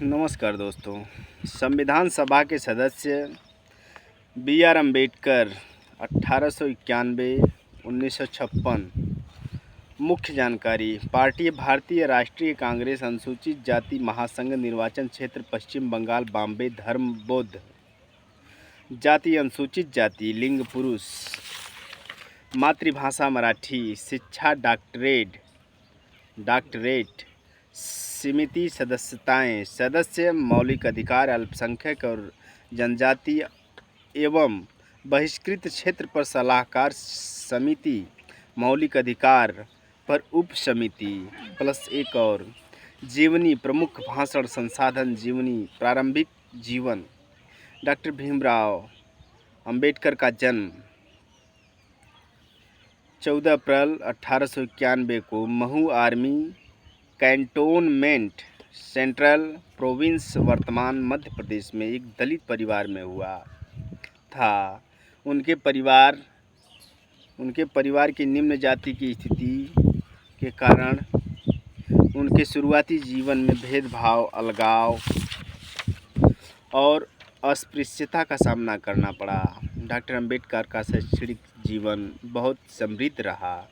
नमस्कार दोस्तों। संविधान सभा के सदस्य बी.आर. अम्बेडकर 1891-1956। मुख्य जानकारी। पार्टी भारतीय राष्ट्रीय कांग्रेस, अनुसूचित जाति महासंघ, निर्वाचन क्षेत्र पश्चिम बंगाल, बॉम्बे। धर्म बौद्ध, जाति अनुसूचित जाति, लिंग पुरुष, मातृभाषा मराठी, शिक्षा डॉक्टरेट। समिति सदस्यताएं। सदस्य मौलिक अधिकार, अल्पसंख्यक और जनजाति एवं बहिष्कृत क्षेत्र पर सलाहकार समिति, मौलिक अधिकार पर उप समिति +1 और जीवनी, प्रमुख भाषण, संसाधन, जीवनी, प्रारंभिक जीवन। डॉक्टर भीमराव अंबेडकर का जन्म 14 अप्रैल 1891 को Mhow army cantonment, central province, वर्तमान मध्य प्रदेश में एक दलित परिवार में हुआ था। उनके परिवार की निम्न जाति की स्थिति के कारण उनके शुरुआती जीवन में भेदभाव, अलगाव और अस्पृश्यता का सामना करना पड़ा। डॉक्टर अम्बेडकर का शैक्षणिक जीवन बहुत समृद्ध रहा।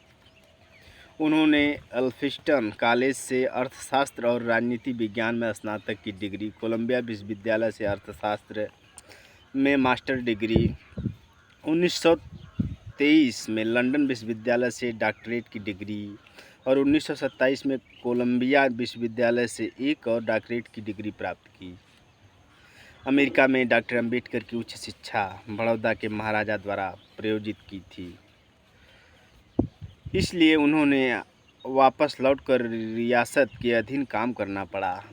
उन्होंने एल्फिंस्टन कॉलेज से अर्थशास्त्र और राजनीति विज्ञान में स्नातक की डिग्री, कोलंबिया विश्वविद्यालय से अर्थशास्त्र में मास्टर डिग्री, 1923 में लंदन विश्वविद्यालय से डॉक्टरेट की डिग्री और 1927 में कोलंबिया विश्वविद्यालय से एक और डॉक्टरेट की डिग्री प्राप्त की। अमेरिका में डॉक्टर अम्बेडकर की उच्च शिक्षा बड़ौदा के महाराजा द्वारा प्रायोजित की थी, इसलिए उन्होंने वापस लौटकर रियासत के अधीन काम करना पड़ा।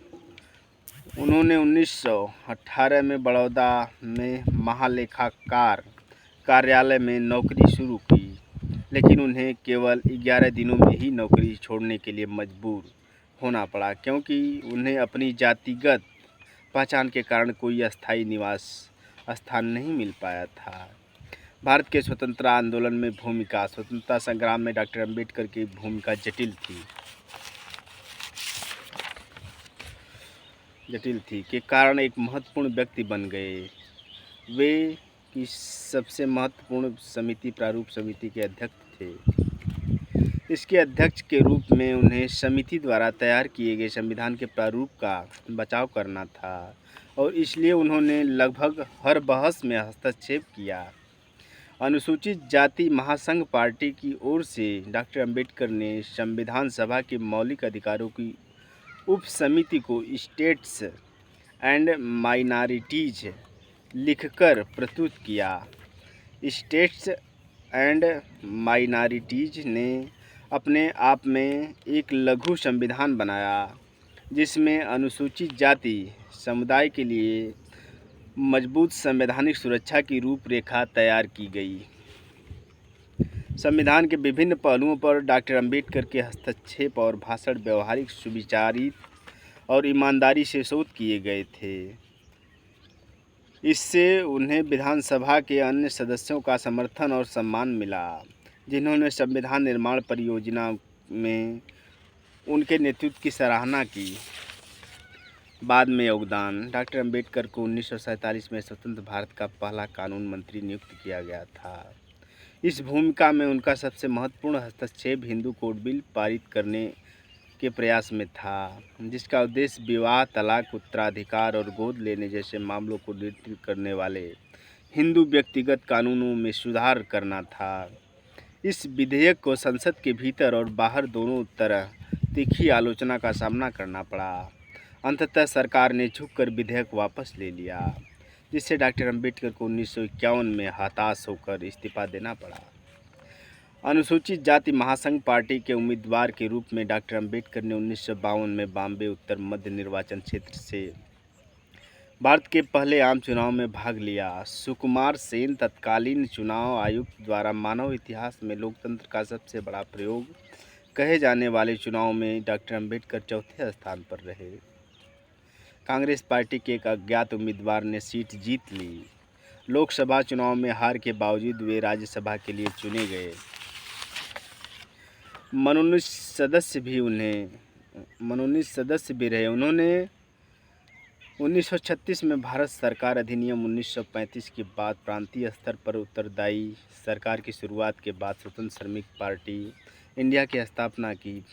उन्होंने 1918 में बड़ौदा में महालेखाकार कार्यालय में नौकरी शुरू की, लेकिन उन्हें केवल 11 दिनों में ही नौकरी छोड़ने के लिए मजबूर होना पड़ा, क्योंकि उन्हें अपनी जातिगत पहचान के कारण कोई अस्थायी निवास स्थान नहीं मिल पाया था। भारत के स्वतंत्रता आंदोलन में भूमिका। स्वतंत्रता संग्राम में डॉक्टर अम्बेडकर की भूमिका जटिल थी के कारण एक महत्वपूर्ण व्यक्ति बन गए। वे की सबसे महत्वपूर्ण समिति प्रारूप समिति के अध्यक्ष थे। इसके अध्यक्ष के रूप में उन्हें समिति द्वारा तैयार किए गए संविधान के प्रारूप का बचाव करना था और इसलिए उन्होंने लगभग हर बहस में हस्तक्षेप किया। अनुसूचित जाति महासंघ पार्टी की ओर से डॉक्टर अम्बेडकर ने संविधान सभा के मौलिक अधिकारों की उप समिति को स्टेट्स एंड माइनॉरिटीज लिखकर प्रस्तुत किया। स्टेट्स एंड माइनॉरिटीज ने अपने आप में एक लघु संविधान बनाया, जिसमें अनुसूचित जाति समुदाय के लिए मजबूत संवैधानिक सुरक्षा की रूपरेखा तैयार की गई। संविधान के विभिन्न पहलुओं पर डॉक्टर अम्बेडकर के हस्तक्षेप और भाषण व्यवहारिक, सुविचारित और ईमानदारी से शोध किए गए थे। इससे उन्हें विधानसभा के अन्य सदस्यों का समर्थन और सम्मान मिला, जिन्होंने संविधान निर्माण परियोजना में उनके नेतृत्व की सराहना की। बाद में योगदान। डॉक्टर अम्बेडकर को 1947 में स्वतंत्र भारत का पहला कानून मंत्री नियुक्त किया गया था। इस भूमिका में उनका सबसे महत्वपूर्ण हस्तक्षेप हिंदू कोड बिल पारित करने के प्रयास में था, जिसका उद्देश्य विवाह, तलाक, उत्तराधिकार और गोद लेने जैसे मामलों को नियंत्रित करने वाले हिंदू व्यक्तिगत कानूनों में सुधार करना था। इस विधेयक को संसद के भीतर और बाहर दोनों तरह तीखी आलोचना का सामना करना पड़ा। अंततः सरकार ने झुककर विधेयक वापस ले लिया, जिससे डॉक्टर अम्बेडकर को 1951 में हताश होकर इस्तीफा देना पड़ा। अनुसूचित जाति महासंघ पार्टी के उम्मीदवार के रूप में डॉक्टर अम्बेडकर ने 1952 में बॉम्बे उत्तर मध्य निर्वाचन क्षेत्र से भारत के पहले आम चुनाव में भाग लिया। सुकुमार सेन तत्कालीन चुनाव आयुक्त द्वारा मानव इतिहास में लोकतंत्र का सबसे बड़ा प्रयोग कहे जाने वाले चुनाव में डॉक्टर अम्बेडकर चौथे स्थान पर रहे। कांग्रेस पार्टी के एक अज्ञात उम्मीदवार ने सीट जीत ली। लोकसभा चुनाव में हार के बावजूद वे राज्यसभा के लिए चुने गए। मनोनीत सदस्य भी रहे। उन्होंने 1936 में भारत सरकार अधिनियम 1935 के बाद प्रांतीय स्तर पर उत्तरदायी सरकार की शुरुआत के बाद स्वतंत्र श्रमिक पार्टी इंडिया की स्थापना की।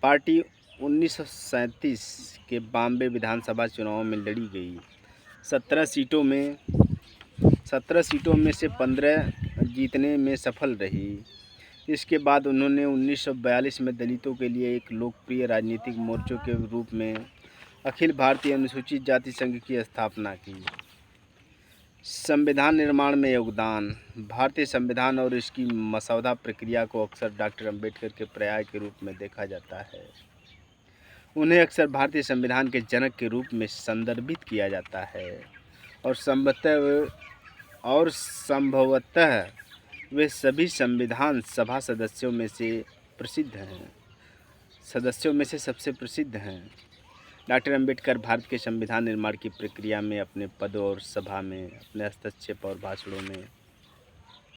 पार्टी 1937 के बॉम्बे विधानसभा चुनाव में लड़ी गई। 17 सीटों में से 15 जीतने में सफल रही। इसके बाद उन्होंने 1942 में दलितों के लिए एक लोकप्रिय राजनीतिक मोर्चे के रूप में अखिल भारतीय अनुसूचित जाति संघ की स्थापना की। संविधान निर्माण में योगदान। भारतीय संविधान और इसकी मसौदा प्रक्रिया को अक्सर डॉक्टर अंबेडकर के पर्याय के रूप में देखा जाता है। उन्हें अक्सर भारतीय संविधान के जनक के रूप में संदर्भित किया जाता है और संभवतः वे सभी संविधान सभा सदस्यों में से सबसे प्रसिद्ध हैं। डॉक्टर अंबेडकर भारत के संविधान निर्माण की प्रक्रिया में अपने पदों और सभा में अपने हस्तक्षेप और भाषणों में